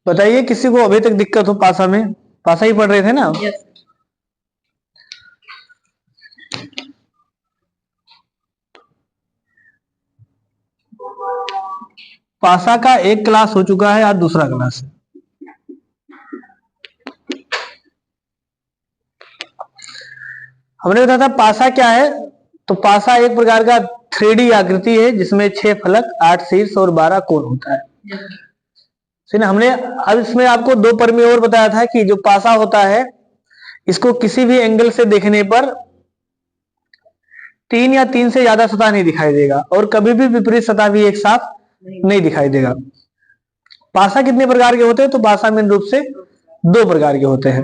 बताइए किसी को अभी तक दिक्कत हो पासा में? पासा ही पढ़ रहे थे ना? यस। पासा का एक क्लास हो चुका है, आज दूसरा क्लास है। हमने बताया था पासा क्या है। तो पासा एक प्रकार का 3D आकृति है जिसमें 6 फलक, 8 शीर्ष और 12 कोण होता है। सुना हमने। अब इसमें आपको 2 परमी और बताया था कि जो पासा होता है इसको किसी भी एंगल से देखने पर 3 या 3 से ज्यादा सतह नहीं दिखाई देगा और कभी भी विपरीत सतह भी एक साथ नहीं दिखाई देगा। पासा कितने प्रकार के होते हैं? तो पासा मेन रूप से 2 प्रकार के होते हैं,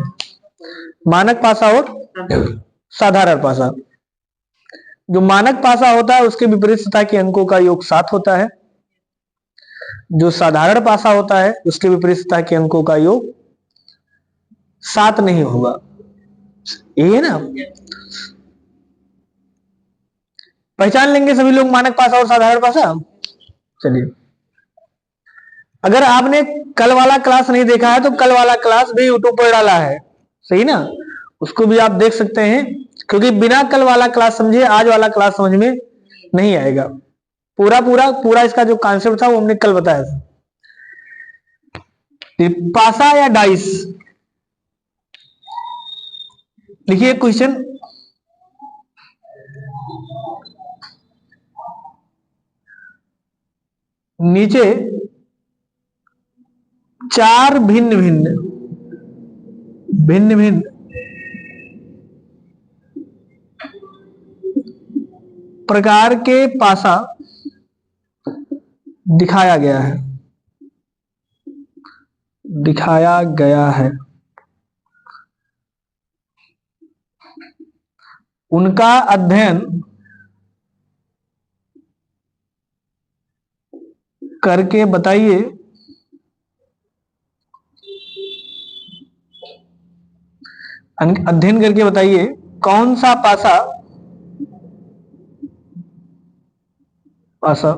मानक पासा और साधारण पासा। जो मानक पासा होता है उसके विपरीत सतह के अंकों का योग 7 होता है। जो साधारण पासा होता है उसके विपरीत सतह के अंकों का योग 7 नहीं होगा। यही है ना? पहचान लेंगे सभी लोग मानक पासा और साधारण पासा। चलिए, अगर आपने कल वाला क्लास नहीं देखा है तो कल वाला क्लास भी यूट्यूब पर डाला है, सही ना? उसको भी आप देख सकते हैं, क्योंकि बिना कल वाला क्लास समझे आज वाला क्लास समझ में नहीं आएगा। पूरा पूरा पूरा इसका जो कॉन्सेप्ट था वो हमने कल बताया था। पासा या डाइस, देखिए क्वेश्चन। नीचे 4 भिन्न भिन्न भिन्न भिन्न प्रकार के पासा दिखाया गया है, दिखाया गया है। उनका अध्ययन करके बताइए अध्ययन करके बताइए कौन सा पासा पासा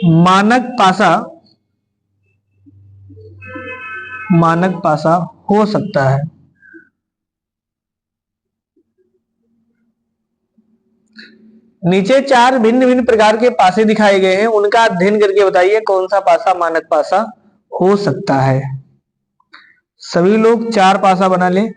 मानक पासा मानक पासा हो सकता है। नीचे 4 भिन्न भिन्न प्रकार के पासे दिखाए गए हैं, उनका अध्ययन करके बताइए कौन सा पासा मानक पासा हो सकता है। सभी लोग 4 पासा बना लें।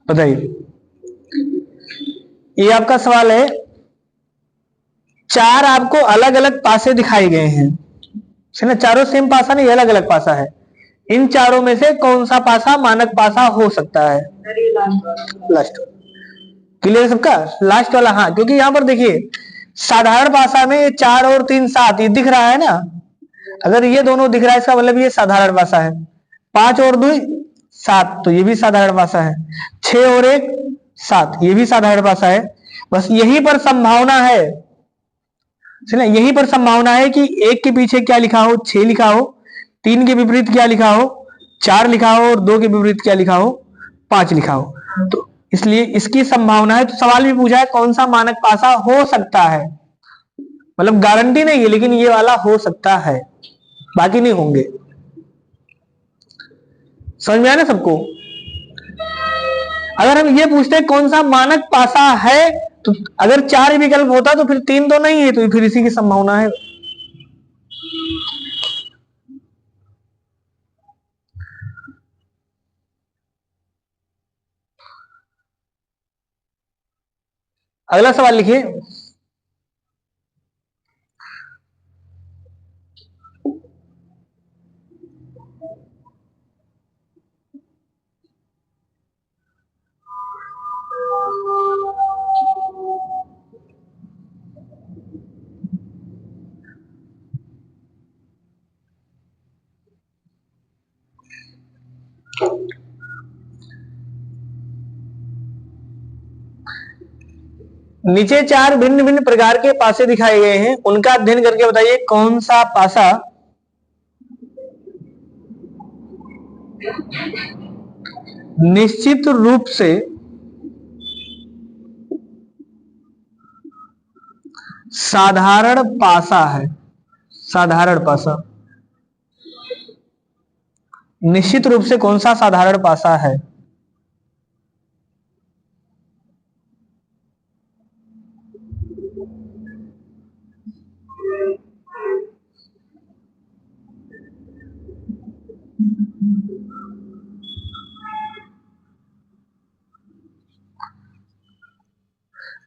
बताइए, ये आपका सवाल है। 4 आपको अलग अलग पासे दिखाए गए हैं, है ना? चारों सेम पासा नहीं, अलग अलग पासा है। इन चारों में से कौन सा पासा मानक पासा हो सकता है? लास्ट। क्लियर है सबका? लास्ट वाला, हाँ, क्योंकि यहां पर देखिए साधारण पासा में ये 4 और 3 7 ये दिख रहा है ना। अगर ये दोनों दिख रहा है इसका मतलब ये साधारण पासा है। 5 और 2 7 तो ये भी साधारण पासा है। 6 और 1 7 ये भी साधारण पासा है। बस यहीं पर संभावना है, ना, यहीं पर संभावना है कि 1 के पीछे क्या लिखा हो, 6 लिखा हो, 3 के विपरीत क्या लिखा हो, 4 लिखा हो, और 2 के विपरीत क्या लिखा हो, 5 लिखा हो। तो इसलिए इसकी संभावना है। तो सवाल भी पूछा है कौन सा मानक पासा हो सकता है, मतलब गारंटी नहीं है लेकिन ये वाला हो सकता है, बाकी नहीं होंगे। समझ में आया ना सबको? अगर हम ये पूछते हैं कौन सा मानक पासा है, तो अगर 4 विकल्प होता तो फिर 3 तो नहीं है, तो फिर इसी की संभावना है। अगला सवाल लिखिए। नीचे 4 भिन्न भिन्न प्रकार के पासे दिखाए गए हैं, उनका अध्ययन करके बताइए कौन सा पासा निश्चित रूप से साधारण पासा है। साधारण पासा, निश्चित रूप से कौन सा साधारण पासा है?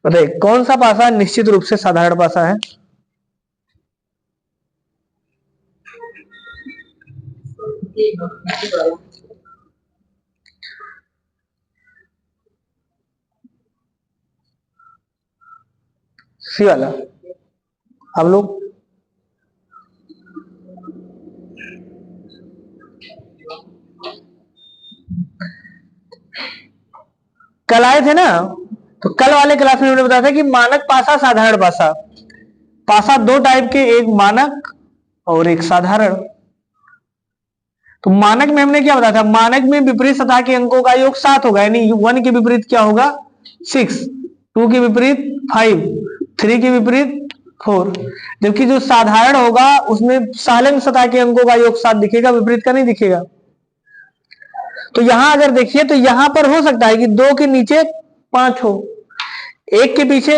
बताइए कौन सा पासा निश्चित रूप से साधारण पासा है? सी वाला। आप लोग कल आए थे ना, तो कल वाले क्लास में हमने बताया था कि मानक पासा साधारण पासा, पासा दो टाइप के, एक मानक और एक साधारण। तो मानक में हमने क्या बताया था? मानक में विपरीत सतह के अंकों का योग 7 होगा, यानी 1 के विपरीत क्या होगा? 6, 2 के विपरीत 5, 3 के विपरीत 4। जबकि जो साधारण होगा उसमें सालन सतह के अंकों का योग 7 दिखेगा, विपरीत का नहीं दिखेगा। तो यहां अगर देखिए तो यहां पर हो सकता है कि 2 के नीचे 5 हो, 1 के पीछे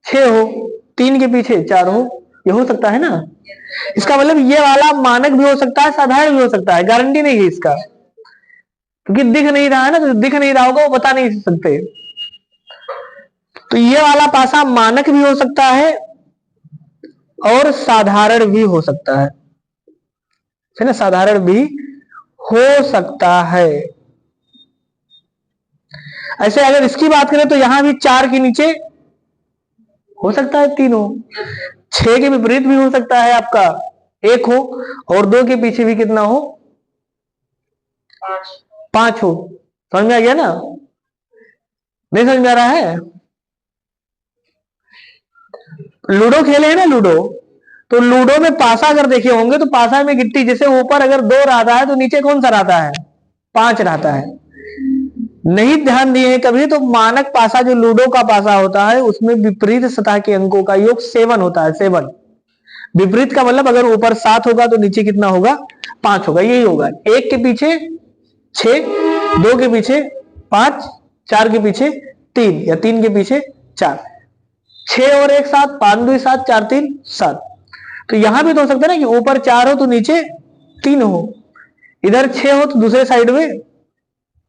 6 हो, 3 के पीछे 4 हो, ये हो सकता है ना। इसका मतलब ये वाला मानक भी हो सकता है, साधारण भी हो सकता है, गारंटी नहीं है इसका, क्योंकि दिख नहीं रहा है ना, तो दिख नहीं रहा होगा वो बता नहीं सकते। तो ये वाला पासा मानक भी हो सकता है और साधारण भी हो सकता है ना, साधारण भी हो सकता है। ऐसे अगर इसकी बात करें तो यहां भी 4 के नीचे हो सकता है 3 हो, 6 के विपरीत भी हो सकता है आपका 1 हो, और 2 के पीछे भी कितना हो? 5 हो। समझ में आ गया ना? नहीं समझ में आ रहा है? लूडो खेले हैं ना, लूडो, तो लूडो में पासा अगर देखे होंगे तो पासा में गिट्टी जैसे ऊपर अगर 2 रहता है तो नीचे कौन सा रहता है? 5 रहता है। नहीं ध्यान दिए हैं कभी तो मानक पासा जो लूडो का पासा होता है उसमें विपरीत सतह के अंकों का योग 7 होता है। 7 विपरीत का मतलब अगर ऊपर 7 होगा तो नीचे कितना होगा? 5 होगा। यही होगा, 1 के पीछे 6, 2 के पीछे 5, 4 के पीछे 3 या 3 के पीछे 4, 6 और 1 7, 5 2 7, 4 3 7। तो यहां भी तो हो सकता है ना कि ऊपर 4 हो तो नीचे 3 हो, इधर 6 हो तो दूसरे साइड में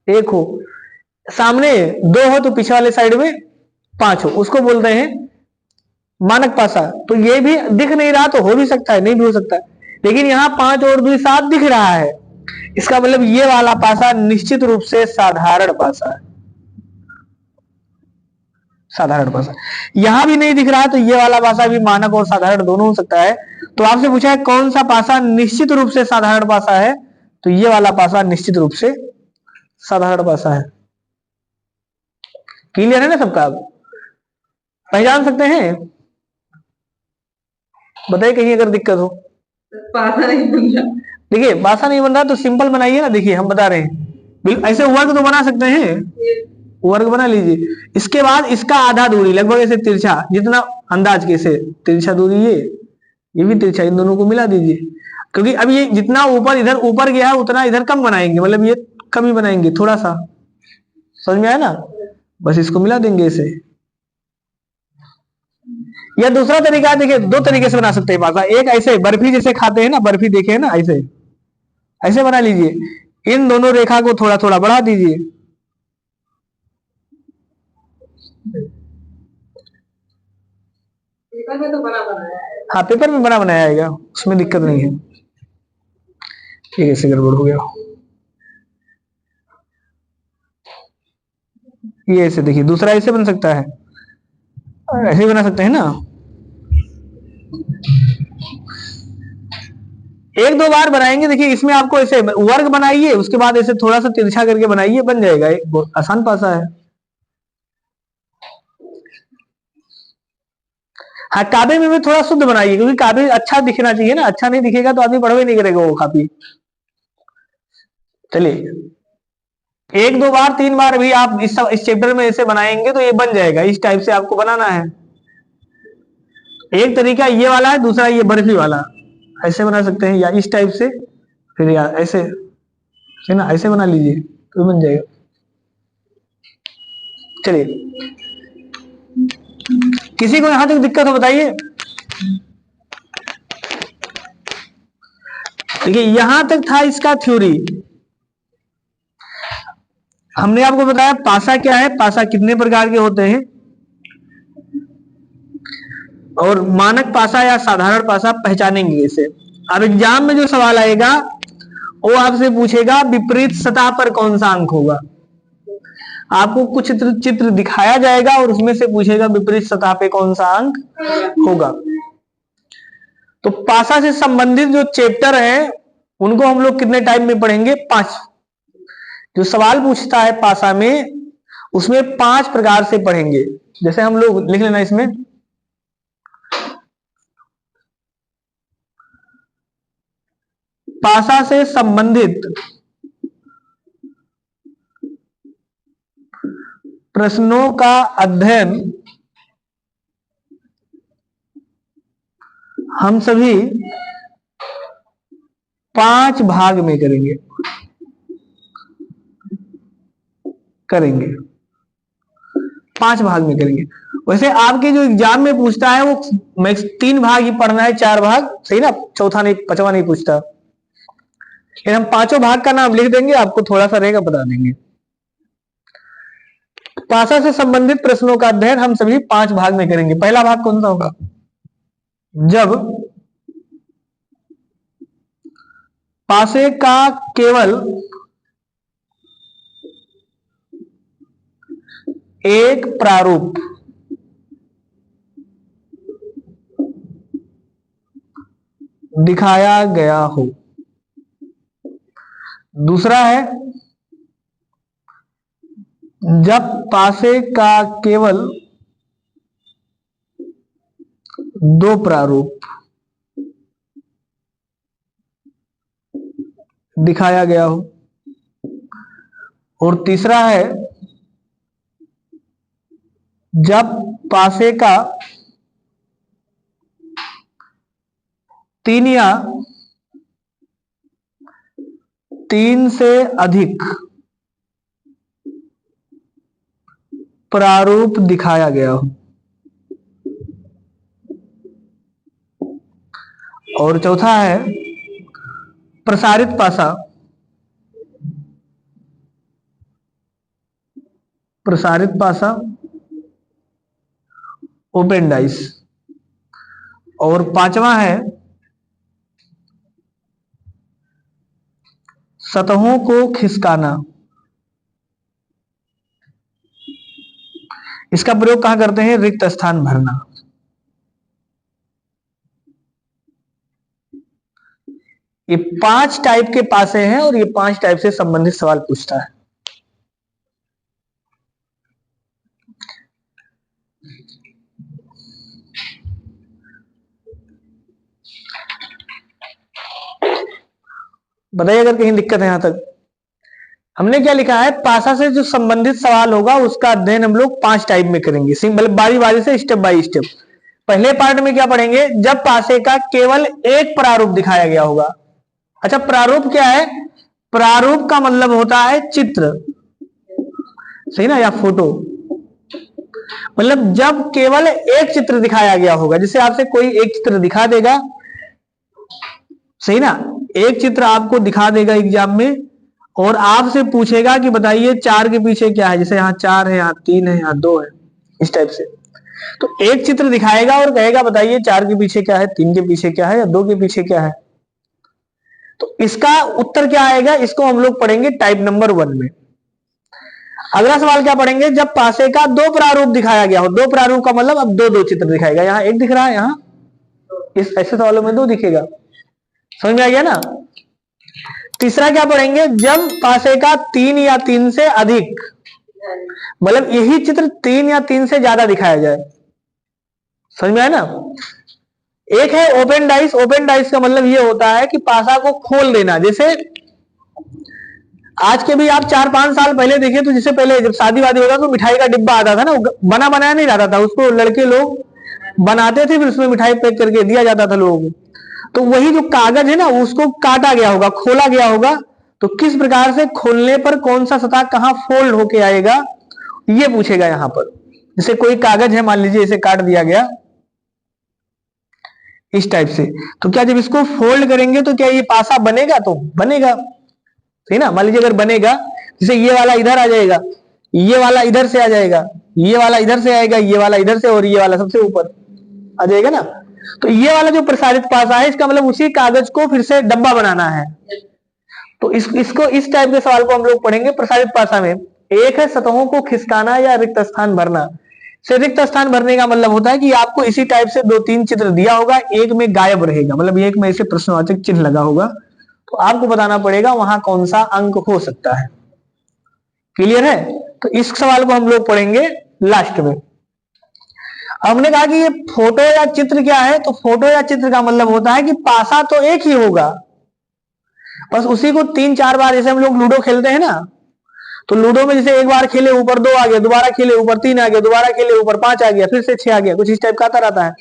1 हो, सामने 2 हो तो पीछे वाले साइड में 5 हो, उसको बोलते हैं मानक पासा। तो ये भी दिख नहीं रहा तो हो भी सकता है, नहीं भी हो सकता है, लेकिन यहाँ 5 और 2 7 दिख रहा है, इसका मतलब ये वाला पासा निश्चित रूप से साधारण पासा है। साधारण पासा यहां भी नहीं दिख रहा है तो ये वाला पासा भी मानक और साधारण दोनों हो सकता है। तो आपसे पूछा है कौन सा पासा निश्चित रूप से साधारण पासा है, तो ये वाला पासा निश्चित रूप से साधारण पासा है। क्लियर है ना सबका? पहचान सकते हैं? बताइए कहीं अगर दिक्कत हो। पासा नहीं बन रहा, देखिए पासा नहीं बन रहा तो सिंपल बनाइए ना, देखिए हम बता रहे हैं, ऐसे वर्ग तो बना सकते हैं, वर्ग बना लीजिए। इसके बाद इसका आधा दूरी लगभग ऐसे तिरछा, जितना अंदाज के से तिरछा दूरी ये भी तिरछा, इन दोनों को मिला दीजिए, क्योंकि अब ये जितना ऊपर इधर ऊपर गया है उतना इधर कम बनाएंगे, मतलब ये कम ही बनाएंगे थोड़ा सा। समझ में आया ना? बस इसको मिला देंगे इसे। या दूसरा तरीका देखिए, 2 तरीके से बना सकते हैं पासा। एक ऐसे बर्फी जैसे खाते हैं ना, बर्फी देखे हैं ना, ऐसे ऐसे बना लीजिए, इन दोनों रेखा को थोड़ा थोड़ा बढ़ा दीजिए। पेपर में तो बना बनाया है। हाँ पेपर में बना बनाया आएगा, उसमें दिक्कत नहीं है। ठीक है, ऐसे गड़बड़ हो गया, ये ऐसे देखिए, दूसरा ऐसे बन सकता है, ऐसे बना सकते हैं ना। 1-2 बार बनाएंगे, देखिए इसमें आपको ऐसे वर्ग बनाइए, उसके बाद ऐसे थोड़ा सा तिरछा करके बनाइए, बन जाएगा, एक बहुत आसान पासा है। हाँ, कापी में भी थोड़ा शुद्ध बनाइए, क्योंकि कापी अच्छा दिखना चाहिए ना, अच्छा नहीं दिखेगा तो आदमी पढ़वे नहीं करेगा वो कापी। चलिए, एक दो बार तीन बार भी आप इस चैप्टर में ऐसे बनाएंगे तो ये बन जाएगा। इस टाइप से आपको बनाना है। एक तरीका ये वाला है, दूसरा ये बर्फी वाला, ऐसे बना सकते हैं, या इस टाइप से, फिर या ऐसे, है ना, ऐसे बना लीजिए तो बन जाएगा। चलिए, किसी को यहां तक दिक्कत हो बताइए। देखिए, यहां तक था इसका थ्योरी। हमने आपको बताया पासा क्या है, पासा कितने प्रकार के होते हैं, और मानक पासा या साधारण पासा पहचानेंगे इसे। अब एग्जाम में जो सवाल आएगा वो आपसे पूछेगा विपरीत सतह पर कौन सा अंक होगा। आपको कुछ चित्र दिखाया जाएगा और उसमें से पूछेगा विपरीत सतह पे कौन सा अंक होगा। तो पासा से संबंधित जो चैप्टर है उनको हम लोग कितने टाइम में पढ़ेंगे? 5। जो सवाल पूछता है पासा में उसमें 5 प्रकार से पढ़ेंगे। जैसे हम लोग लिख लेना इसमें, पासा से संबंधित प्रश्नों का अध्ययन हम सभी 5 भाग में करेंगे। 5 भाग में करेंगे। वैसे आपके जो एग्जाम में पूछता है वो मैक्स 3 भाग ही पढ़ना है, 4 भाग सही ना, चौथा नहीं, 5वां नहीं पूछता। फिर हम 5 भाग का नाम लिख देंगे, आपको थोड़ा सा रहेगा बता देंगे। पासा से संबंधित प्रश्नों का अध्ययन हम सभी 5 भाग में करेंगे। पहला भाग कौन सा होगा? जब पासे का केवल एक प्रारूप दिखाया गया हो। दूसरा है, जब पासे का केवल 2 प्रारूप दिखाया गया हो। और तीसरा है, जब पासे का 3 या 3 से अधिक प्रारूप दिखाया गया हो। और चौथा है, प्रसारित पासा, प्रसारित पासा, ओपन डाइस। और 5वां है, सतहों को खिसकाना। इसका प्रयोग कहां करते हैं? रिक्त स्थान भरना। ये 5 टाइप के पासे हैं और ये 5 टाइप से संबंधित सवाल पूछता है। बताइए अगर कहीं दिक्कत है। यहां तक हमने क्या लिखा है? पासा से जो संबंधित सवाल होगा उसका अध्ययन हम लोग 5 टाइप में करेंगे, सिंपल बारी बारी से, स्टेप बाय स्टेप। पहले पार्ट में क्या पढ़ेंगे? जब पासे का केवल एक प्रारूप दिखाया गया होगा। अच्छा, प्रारूप क्या है? प्रारूप का मतलब होता है चित्र, सही ना, या फोटो। मतलब जब केवल एक चित्र दिखाया गया होगा, जैसे आपसे कोई एक चित्र दिखा देगा, सही ना, एक चित्र आपको दिखा देगा एग्जाम में और आपसे पूछेगा कि बताइए 4 के पीछे क्या है। जैसे यहाँ 4 है, यहाँ 3 है, यहाँ 2 है, इस टाइप से। तो एक चित्र दिखाएगा और कहेगा बताइए 4 के पीछे क्या है, 3 के पीछे क्या है, या 2 के पीछे क्या है। तो इसका उत्तर क्या आएगा? इसको हम लोग पढ़ेंगे टाइप नंबर 1 में। अगला सवाल क्या पढ़ेंगे? जब पासे का 2 प्रारूप दिखाया गया हो। 2 प्रारूप का मतलब अब 2 चित्र दिखाएगा। यहाँ एक दिख रहा है, यहाँ इस ऐसे सवालों में 2 दिखेगा। समझ में आ गया ना? तीसरा क्या पढ़ेंगे? जब पासे का 3 या 3 से अधिक, मतलब यही चित्र 3 या 3 से ज्यादा दिखाया जाए, समझ में आया ना। एक है ओपन डाइस। ओपन डाइस का मतलब ये होता है कि पासा को खोल देना। जैसे आज के भी आप 4-5 साल पहले देखे तो जिससे पहले जब शादी वादी होता तो मिठाई का डिब्बा आता था ना, बना बनाया नहीं रहता था, उसको लड़के लोग बनाते थे, फिर उसमें मिठाई पैक करके दिया जाता था लोगों को। तो वही जो कागज है ना उसको काटा गया होगा, खोला गया होगा, तो किस प्रकार से खोलने पर कौन सा सतह कहां फोल्ड होके आएगा ये पूछेगा यहां पर। जैसे कोई कागज है, मान लीजिए इसे काट दिया गया इस टाइप से, तो क्या जब इसको फोल्ड करेंगे तो क्या ये पासा बनेगा? तो बनेगा, सही ना। मान लीजिए अगर बनेगा, जैसे ये वाला इधर आ जाएगा, ये वाला इधर से आ जाएगा, ये वाला इधर से आएगा, ये वाला इधर से, और ये वाला सबसे ऊपर आ जाएगा ना। तो ये वाला जो प्रसारित पासा है इसका मतलब उसी कागज को फिर से डब्बा बनाना है। तो इसको इस टाइप के सवाल को हम लोग पढ़ेंगे प्रसारित पासा में। एक है सतहों को खिसकाना या रिक्त स्थान भरना। से रिक्त स्थान भरने का मतलब होता है कि आपको इसी टाइप से 2-3 चित्र दिया होगा, एक में गायब रहेगा, मतलब एक में ऐसे प्रश्नवाचक चिन्ह लगा होगा, तो आपको बताना पड़ेगा वहां कौन सा अंक हो सकता है। क्लियर है? तो इस सवाल को हम लोग पढ़ेंगे लास्ट में। हमने कहा कि ये फोटो या चित्र क्या है, तो फोटो या चित्र का मतलब होता है कि पासा तो एक ही होगा, बस उसी को 3-4 बार, जैसे हम लोग लूडो खेलते हैं ना, तो लूडो में जैसे एक बार खेले ऊपर 2 आ गया, दोबारा खेले ऊपर 3 आ गया, दोबारा खेले ऊपर 5 आ गया, फिर से 6 आ गया, कुछ इस टाइप का आता रहता है।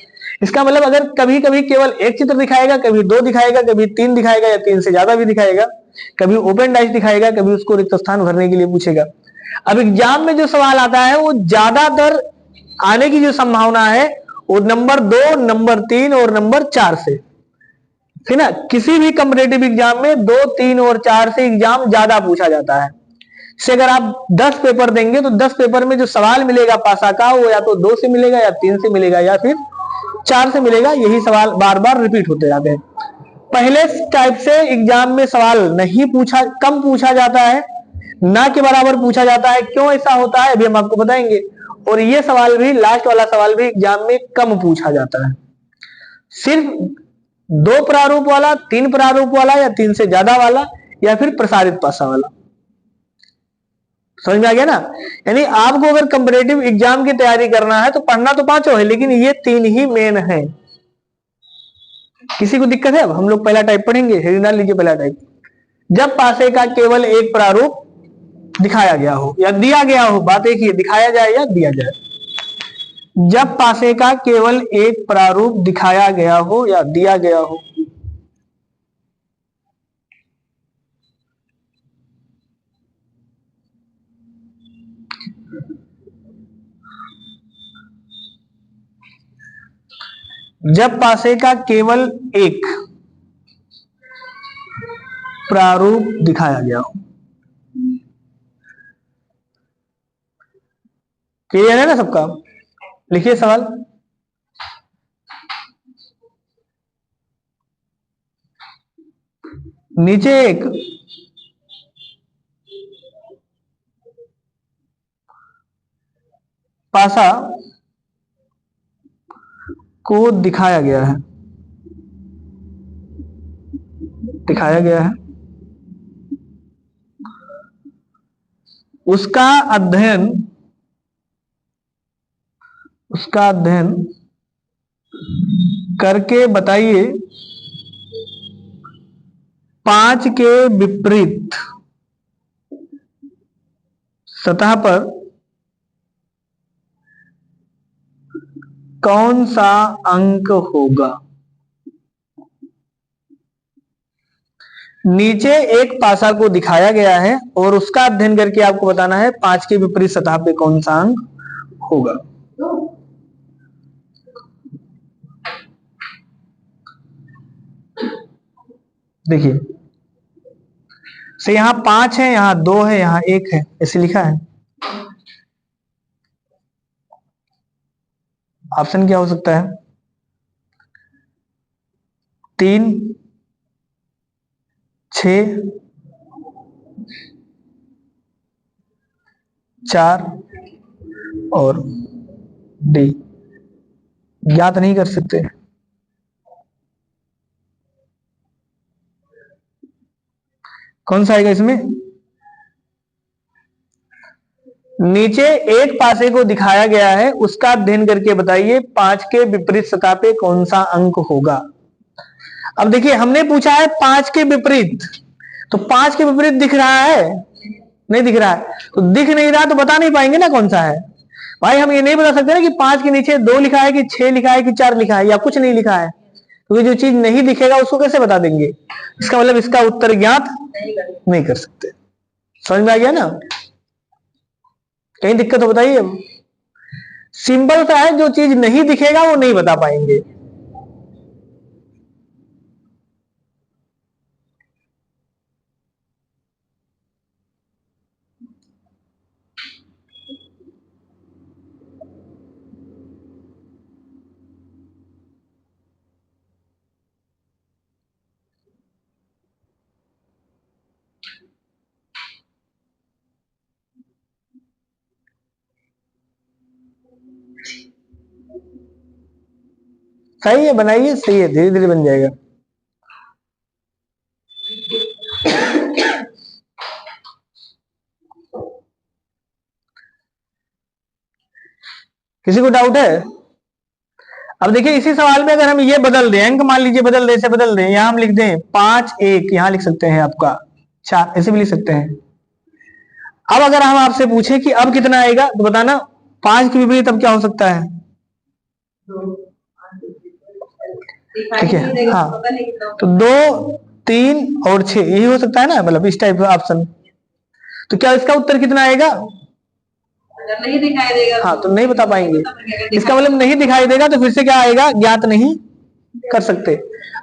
इसका मतलब अगर कभी कभी केवल एक चित्र दिखाएगा, कभी 2 दिखाएगा, कभी 3 दिखाएगा, या 3 से ज्यादा भी दिखाएगा, कभी ओपन डाइस दिखाएगा, कभी उसको रिक्त स्थान भरने के लिए पूछेगा। अब एग्जाम में जो सवाल आता है वो ज्यादातर आने की जो संभावना है वो नंबर 2, नंबर 3 और नंबर 4 से, ठीक ना। किसी भी कम्पिटेटिव एग्जाम में 2, 3 और 4 से एग्जाम ज्यादा पूछा जाता है। से अगर आप 10 पेपर देंगे तो 10 पेपर में जो सवाल मिलेगा पासा का वो या तो 2 से मिलेगा, या 3 से मिलेगा, या फिर 4 से मिलेगा। यही सवाल बार बार रिपीट होते जाते हैं। पहले टाइप से एग्जाम में सवाल नहीं पूछा, कम पूछा जाता है, ना के बराबर पूछा जाता है। क्यों ऐसा होता है अभी हम आपको बताएंगे। और ये सवाल भी, लास्ट वाला सवाल भी एग्जाम में कम पूछा जाता है। सिर्फ 2 प्रारूप वाला, 3 प्रारूप वाला, या 3 से ज्यादा वाला, या फिर प्रसारित पासा वाला। समझ में आ गया ना। यानी आपको अगर कंपैरेटिव एग्जाम की तैयारी करना है तो पढ़ना तो 5 है, लेकिन ये 3 ही मेन है। किसी को दिक्कत है? अब हम लोग पहला टाइप पढ़ेंगे, हेडिंग डाल लीजिए पहला टाइप। जब पासे का केवल एक प्रारूप दिखाया गया हो या दिया गया हो, बात एक ही है, दिखाया जाए या दिया जाए। जब पासे का केवल एक प्रारूप दिखाया गया हो या दिया गया हो। जब पासे का केवल एक प्रारूप दिखाया गया हो। क्लियर है ना सबका? लिखिए सवाल। नीचे एक पासा को दिखाया गया है, दिखाया गया है, उसका अध्ययन, उसका अध्ययन करके बताइए 5 के विपरीत सतह पर कौन सा अंक होगा। नीचे एक पासा को दिखाया गया है और उसका अध्ययन करके आपको बताना है 5 के विपरीत सतह पे कौन सा अंक होगा। देखिए से यहां 5 है, यहां 2 है, यहां 1 है, ऐसे लिखा है। ऑप्शन क्या हो सकता है? 3, 6, 4 और डी। ज्ञात नहीं कर सकते। कौन सा आएगा इसमें? नीचे एक पासे को दिखाया गया है, उसका अध्ययन करके बताइए 5 के विपरीत सतह पे कौन सा अंक होगा। अब देखिए हमने पूछा है 5 के विपरीत, तो 5 के विपरीत दिख रहा है? नहीं दिख रहा है, तो दिख नहीं रहा तो बता नहीं पाएंगे ना कौन सा है। भाई हम ये नहीं बता सकते ना कि 5 के नीचे 2 लिखा है कि 6 लिखा है कि 4 लिखा है या कुछ नहीं लिखा है, क्योंकि जो चीज नहीं दिखेगा उसको कैसे बता देंगे। इसका मतलब इसका उत्तर ज्ञात नहीं कर सकते। समझ में आ गया ना? कहीं दिक्कत हो बताइए। सिंपल सा है, जो चीज नहीं दिखेगा वो नहीं बता पाएंगे। सही है, बनाइए, सही है, धीरे धीरे बन जाएगा। किसी को डाउट है? अब देखिए इसी सवाल में अगर हम ये बदल दें, अंक मान लीजिए बदल दें, ऐसे बदल दें, यहां हम लिख दें 5 1, यहां लिख सकते हैं आपका 4, ऐसे भी लिख सकते हैं। अब अगर हम आपसे पूछें कि अब कितना आएगा तो बताना। 5 के विपरीत अब क्या हो सकता है? ठीक है, हाँ, तो 2 3 और 6 यही हो सकता है ना, मतलब इस टाइप का ऑप्शन। तो क्या इसका उत्तर कितना आएगा? अगर नहीं दिखाई देगा हाँ, तो नहीं बता पाएंगे। इसका मतलब नहीं दिखाई देगा तो फिर से क्या आएगा? ज्ञात नहीं कर सकते।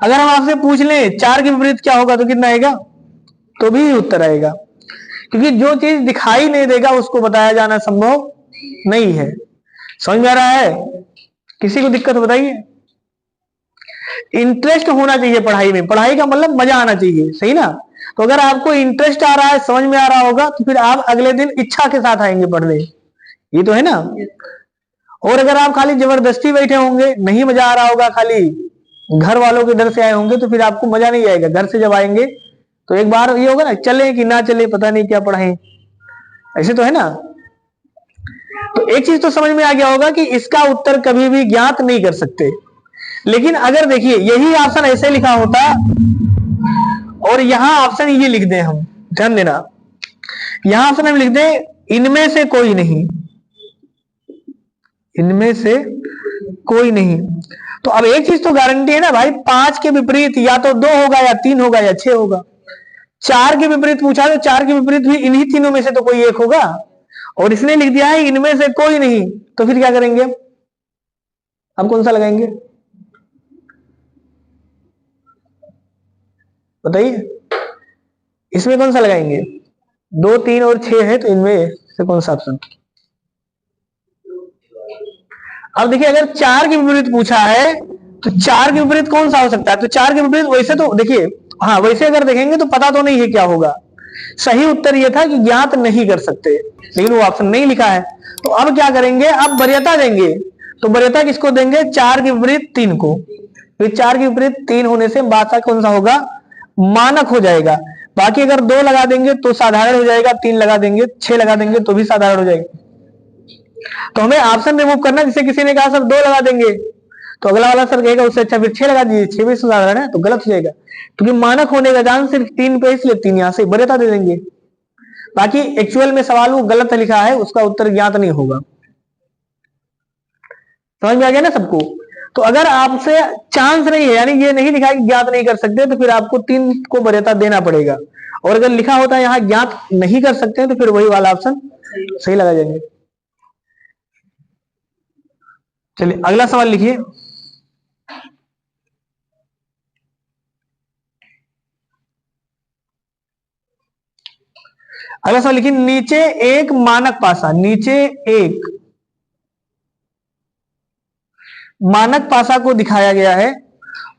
अगर हम आपसे पूछ लें 4 के विपरीत क्या होगा तो कितना आएगा? तो भी उत्तर आएगा, क्योंकि जो चीज दिखाई नहीं देगा उसको बताया जाना संभव नहीं है। समझ में आ रहा है? किसी को दिक्कत बताइए। इंटरेस्ट होना चाहिए पढ़ाई में, पढ़ाई का मतलब मजा आना चाहिए, सही ना? तो अगर आपको इंटरेस्ट आ रहा है, समझ में आ रहा होगा, तो फिर आप अगले दिन इच्छा के साथ आएंगे पढ़ने, ये तो है ना? और अगर आप खाली जबरदस्ती बैठे होंगे, नहीं मजा आ रहा होगा, खाली घर वालों के डर से आए होंगे, तो फिर आपको मजा नहीं आएगा। घर से जब आएंगे तो एक बार ये होगा ना, चले कि ना चले पता नहीं क्या पढ़ाएं, ऐसे तो है ना? तो एक चीज तो समझ में आ गया होगा कि इसका उत्तर कभी भी ज्ञात नहीं कर सकते। लेकिन अगर देखिए यही ऑप्शन ऐसे लिखा होता और यहां ऑप्शन ये लिख दें, हम ध्यान देना, यहां ऑप्शन हम लिख दें इनमें से कोई नहीं, इनमें से कोई नहीं, तो अब एक चीज तो गारंटी है ना भाई, 5 के विपरीत या तो 2 होगा या 3 होगा या 6 होगा। 4 के विपरीत पूछा तो 4 के विपरीत भी इन्हीं तीनों में से तो कोई एक होगा, और इसने लिख दिया है इनमें से कोई नहीं, तो फिर क्या करेंगे? अब कौन सा लगाएंगे बताइए? इसमें कौन सा लगाएंगे? 2 3 और 6 है, तो इनमें से कौन सा ऑप्शन? अब देखिए अगर 4 के विपरीत पूछा है तो 4 के विपरीत कौन सा हो सकता है? तो 4 के विपरीत वैसे तो देखिए, हाँ वैसे अगर देखेंगे तो पता तो नहीं है क्या होगा। सही उत्तर यह था कि ज्ञात नहीं कर सकते, लेकिन वो ऑप्शन नहीं लिखा है। तो अब क्या करेंगे? अब वरीयता देंगे। तो वरीयता किसको देंगे? 4 के विपरीत 3 को। फिर 4 के विपरीत 3 होने से बादशाह कौन सा होगा? मानक हो जाएगा। बाकी अगर 2 लगा देंगे तो साधारण हो जाएगा, 3 लगा देंगे, 6 लगा देंगे तो भी साधारण हो जाएगा। तो हमें ऑप्शन रिमूव करना, जैसे किसी ने कहा सर 2 लगा देंगे, तो अगला वाला सर कहेगा उससे अच्छा फिर 6 लगा दीजिए, 6 भी साधारण है, तो गलत हो जाएगा, क्योंकि मानक होने का चांस सिर्फ 3 पे, इसलिए 3 यहां से वरीयता दे देंगे। बाकी एक्चुअल में सवाल वो गलत लिखा है, उसका उत्तर ज्ञात नहीं होगा। समझ में आ गया ना सबको? तो अगर आपसे चांस नहीं है, यानी ये नहीं लिखा है कि ज्ञात नहीं कर सकते, तो फिर आपको 3 को वरीयता देना पड़ेगा। और अगर लिखा होता है यहाँ ज्ञात नहीं कर सकते, तो फिर वही वाला ऑप्शन सही लगा जाएंगे। चलिए अगला सवाल लिखिए। अगला सवाल लिखिए, नीचे एक मानक पासा, नीचे एक मानक पासा को दिखाया गया है,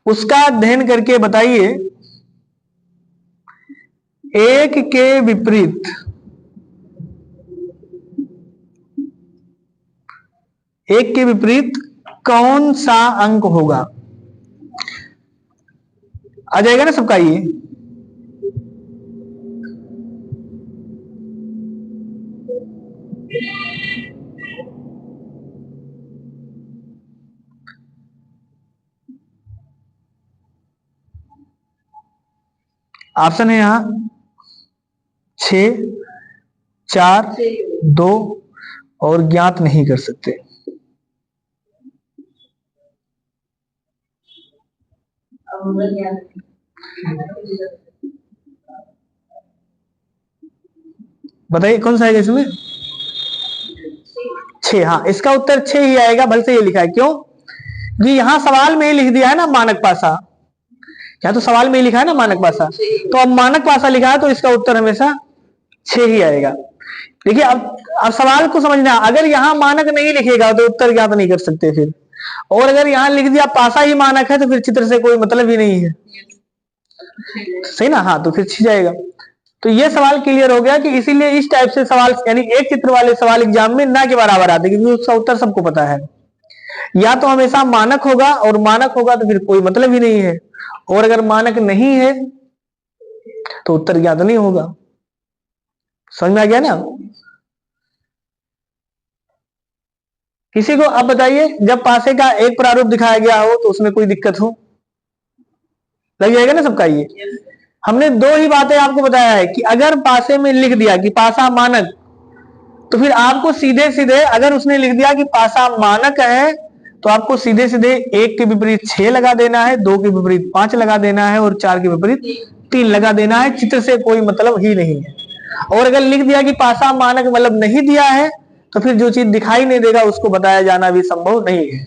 उसका अध्ययन करके बताइए एक के विपरीत, एक के विपरीत कौन सा अंक होगा? आ जाएगा ना सबका ये? ऑप्शन है यहाँ 6, 4, 2 और ज्ञात नहीं कर सकते। बताइए कौन सा आएगा इसमें? 6। हाँ, इसका उत्तर 6 ही आएगा। भल से ये लिखा है, क्यों? क्योंकि यहाँ सवाल में ही लिख दिया है ना मानक पासा, यहाँ तो सवाल में ही लिखा है ना मानक पासा, तो अब मानक पासा लिखा है तो इसका उत्तर हमेशा 6 ही आएगा। देखिए अब सवाल को समझना, अगर यहाँ मानक नहीं लिखेगा तो उत्तर ज्ञात नहीं कर सकते फिर, और अगर यहाँ लिख दिया पासा ही मानक है तो फिर चित्र से कोई मतलब ही नहीं है, सही ना? हाँ, तो फिर 6 जाएगा। तो ये सवाल क्लियर हो गया कि इसीलिए इस टाइप से सवाल, यानी एक चित्र वाले सवाल एग्जाम में ना के बराबर आते, क्योंकि उसका उत्तर सबको पता है। या तो हमेशा मानक होगा, और मानक होगा तो फिर कोई मतलब ही नहीं है, और अगर मानक नहीं है तो उत्तर ज्ञात नहीं होगा। समझ में आ गया ना? किसी को अब बताइए, जब पासे का एक प्रारूप दिखाया गया हो तो उसमें कोई दिक्कत हो? लग जाएगा ना सबका? ये हमने 2 ही बातें आपको बताया है कि अगर पासे में लिख दिया कि पासा मानक, तो फिर आपको सीधे सीधे, अगर उसने लिख दिया कि पासा मानक है, तो आपको सीधे सीधे 1 के विपरीत 6 लगा देना है, 2 के विपरीत 5 लगा देना है, और 4 के विपरीत 3 लगा देना है। चित्र से कोई मतलब ही नहीं है। और अगर लिख दिया कि पासा मानक मतलब नहीं दिया है, तो फिर जो चीज दिखाई नहीं देगा उसको बताया जाना भी संभव नहीं है।